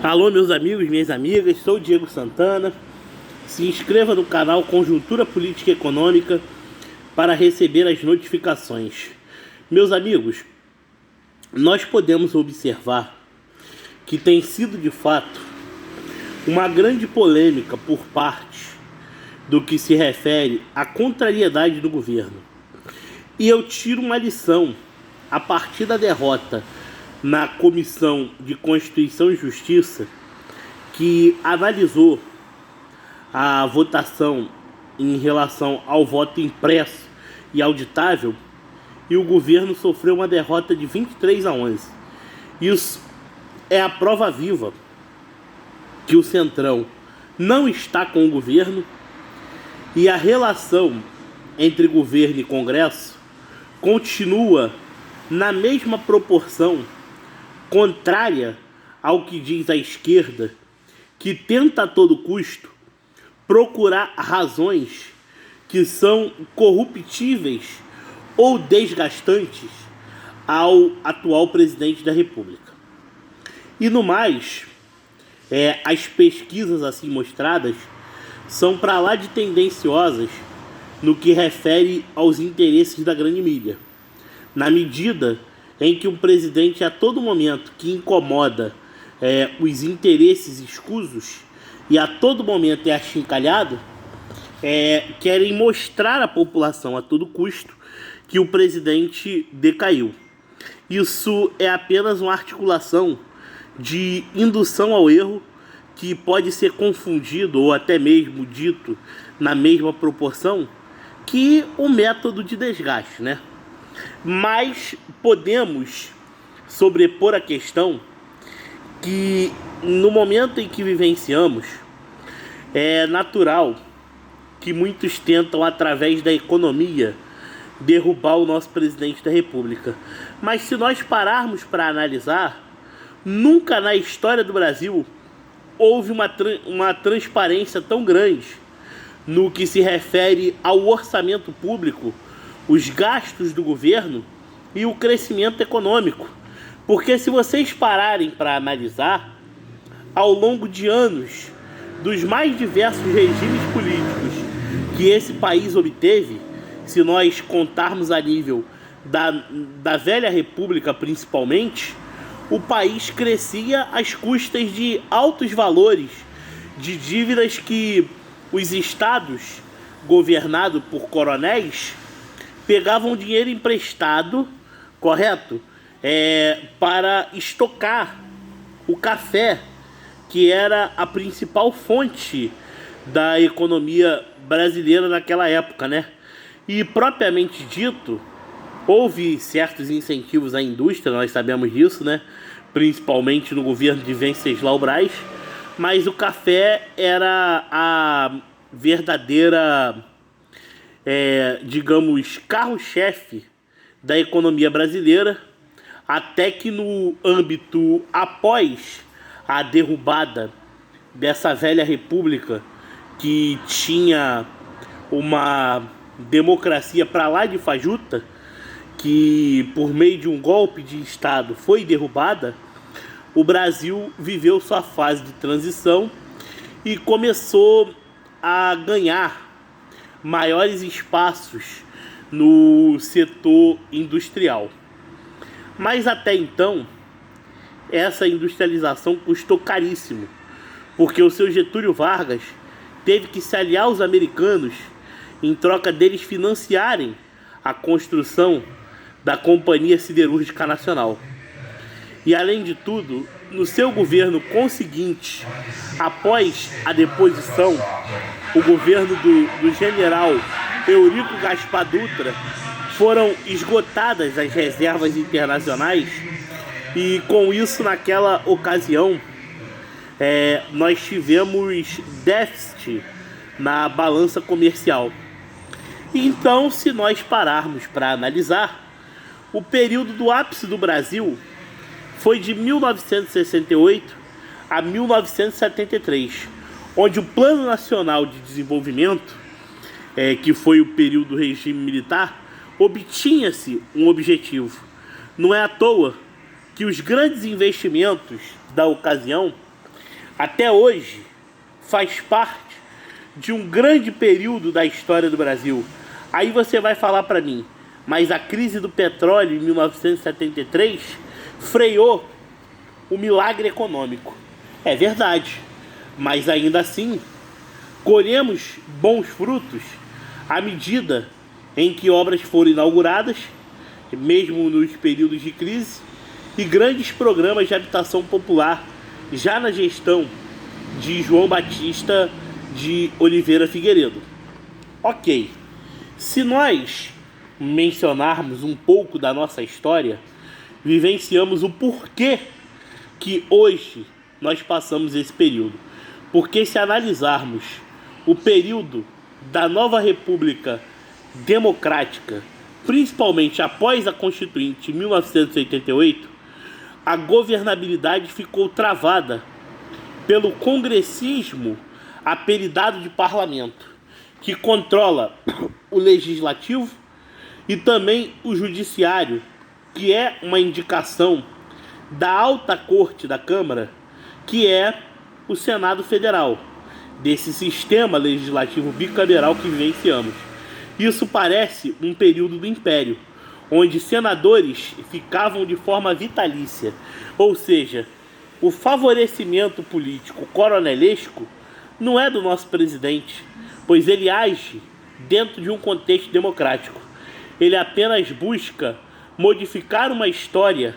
Alô, meus amigos, minhas amigas, sou o Diego Santana. Se inscreva no canal Conjuntura Política e Econômica para receber as notificações. Meus amigos, nós podemos observar que tem sido de fato uma grande polêmica por parte do que se refere à contrariedade do governo. E eu tiro uma lição a partir da derrota na Comissão de Constituição e Justiça, que analisou a votação em relação ao voto impresso e auditável, e o governo sofreu uma derrota de 23-11. Isso é a prova viva que o Centrão não está com o governo e a relação entre governo e Congresso continua na mesma proporção contrária ao que diz a esquerda, que tenta a todo custo procurar razões que são corruptíveis ou desgastantes ao atual presidente da República. E no mais, as pesquisas assim mostradas são para lá de tendenciosas no que refere aos interesses da grande mídia, na medida em que um presidente a todo momento que incomoda os interesses escusos e a todo momento é achincalhado, querem mostrar à população a todo custo que o presidente decaiu. Isso é apenas uma articulação de indução ao erro que pode ser confundido ou até mesmo dito na mesma proporção que o método de desgaste, né? Mas podemos sobrepor a questão que no momento em que vivenciamos é natural que muitos tentam através da economia derrubar o nosso presidente da República. Mas se nós pararmos para analisar, nunca na história do Brasil houve uma transparência tão grande no que se refere ao orçamento público, os gastos do governo e o crescimento econômico. Porque se vocês pararem para analisar, ao longo de anos, dos mais diversos regimes políticos que esse país obteve, se nós contarmos a nível da velha república principalmente, o país crescia às custas de altos valores de dívidas que os estados, governados por coronéis, pegavam dinheiro emprestado, correto? Para estocar o café, que era a principal fonte da economia brasileira naquela época, né? E propriamente dito, houve certos incentivos à indústria, nós sabemos disso, né? Principalmente no governo de Venceslau Braz, mas o café era a verdadeira digamos, carro-chefe da economia brasileira, até que no âmbito após a derrubada dessa velha república que tinha uma democracia para lá de fajuta, que por meio de um golpe de Estado foi derrubada, o Brasil viveu sua fase de transição e começou a ganhar maiores espaços no setor industrial. Mas até então, essa industrialização custou caríssimo, porque o seu Getúlio Vargas teve que se aliar aos americanos em troca deles financiarem a construção da Companhia Siderúrgica Nacional. E além de tudo, no seu governo conseguinte, após a deposição, o governo do general Eurico Gaspar Dutra, foram esgotadas as reservas internacionais e com isso, naquela ocasião, nós tivemos déficit na balança comercial. Então, se nós pararmos para analisar, o período do ápice do Brasil foi de 1968 a 1973, onde o Plano Nacional de Desenvolvimento, que foi o período do regime militar, obtinha-se um objetivo. Não é à toa que os grandes investimentos da ocasião até hoje faz parte de um grande período da história do Brasil. Aí você vai falar para mim, mas a crise do petróleo em 1973 freou o milagre econômico. É verdade, mas ainda assim colhemos bons frutos à medida em que obras foram inauguradas, mesmo nos períodos de crise, e grandes programas de habitação popular já na gestão de João Batista de Oliveira Figueiredo. Ok, se nós mencionarmos um pouco da nossa história, vivenciamos o porquê que hoje nós passamos esse período. Porque se analisarmos o período da nova República Democrática, principalmente após a Constituinte em 1988, a governabilidade ficou travada pelo congressismo apelidado de parlamento, que controla o legislativo e também o judiciário, que é uma indicação da alta corte da Câmara, que é o Senado Federal, desse sistema legislativo bicameral que vivenciamos. Isso parece um período do Império, onde senadores ficavam de forma vitalícia, ou seja, o favorecimento político coronelesco não é do nosso presidente, pois ele age dentro de um contexto democrático. Ele apenas busca modificar uma história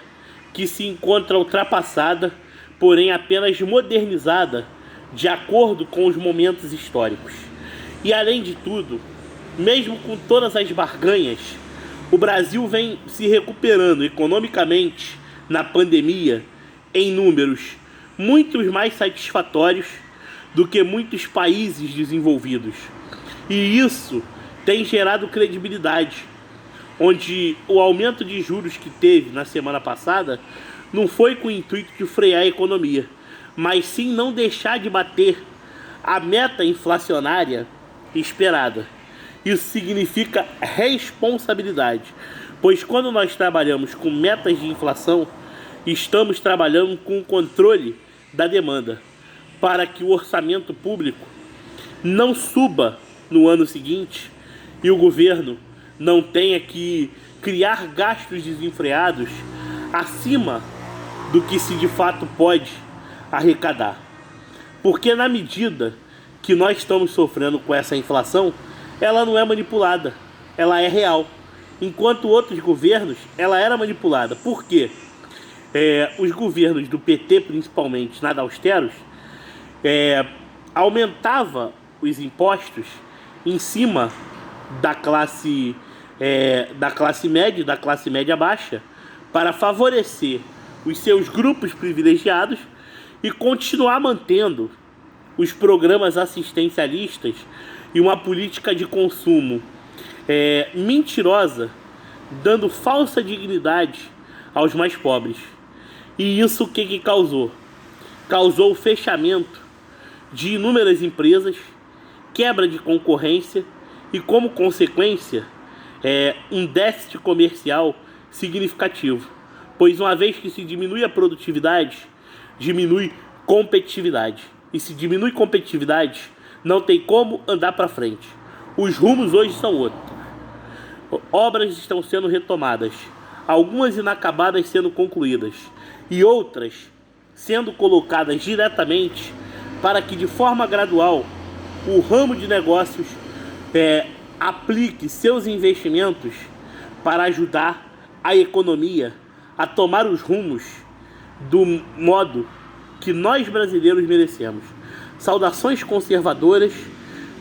que se encontra ultrapassada, porém apenas modernizada de acordo com os momentos históricos. E além de tudo, mesmo com todas as barganhas, o Brasil vem se recuperando economicamente na pandemia em números muito mais satisfatórios do que muitos países desenvolvidos. E isso tem gerado credibilidade, onde o aumento de juros que teve na semana passada não foi com o intuito de frear a economia, mas sim não deixar de bater a meta inflacionária esperada. Isso significa responsabilidade, pois quando nós trabalhamos com metas de inflação, estamos trabalhando com o controle da demanda, para que o orçamento público não suba no ano seguinte e o governo não tenha que criar gastos desenfreados acima do que se de fato pode arrecadar. Porque na medida que nós estamos sofrendo com essa inflação, ela não é manipulada, ela é real. Enquanto outros governos, ela era manipulada. Por quê? Os governos do PT, principalmente, nada austeros, aumentava os impostos em cima da classe média, da classe média baixa, para favorecer os seus grupos privilegiados e continuar mantendo os programas assistencialistas e uma política de consumo mentirosa, dando falsa dignidade aos mais pobres. E isso o que causou? Causou o fechamento de inúmeras empresas, quebra de concorrência e, como consequência, um déficit comercial significativo. Pois uma vez que se diminui a produtividade, diminui competitividade. E se diminui competitividade, não tem como andar para frente. Os rumos hoje são outros. Obras estão sendo retomadas, algumas inacabadas sendo concluídas e outras sendo colocadas diretamente para que de forma gradual o ramo de negócios aplique seus investimentos para ajudar a economia a tomar os rumos do modo que nós brasileiros merecemos. Saudações conservadoras,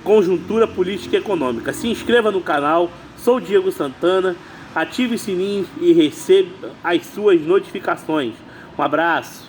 conjuntura política e econômica. Se inscreva no canal, sou Diego Santana, ative o sininho e receba as suas notificações. Um abraço.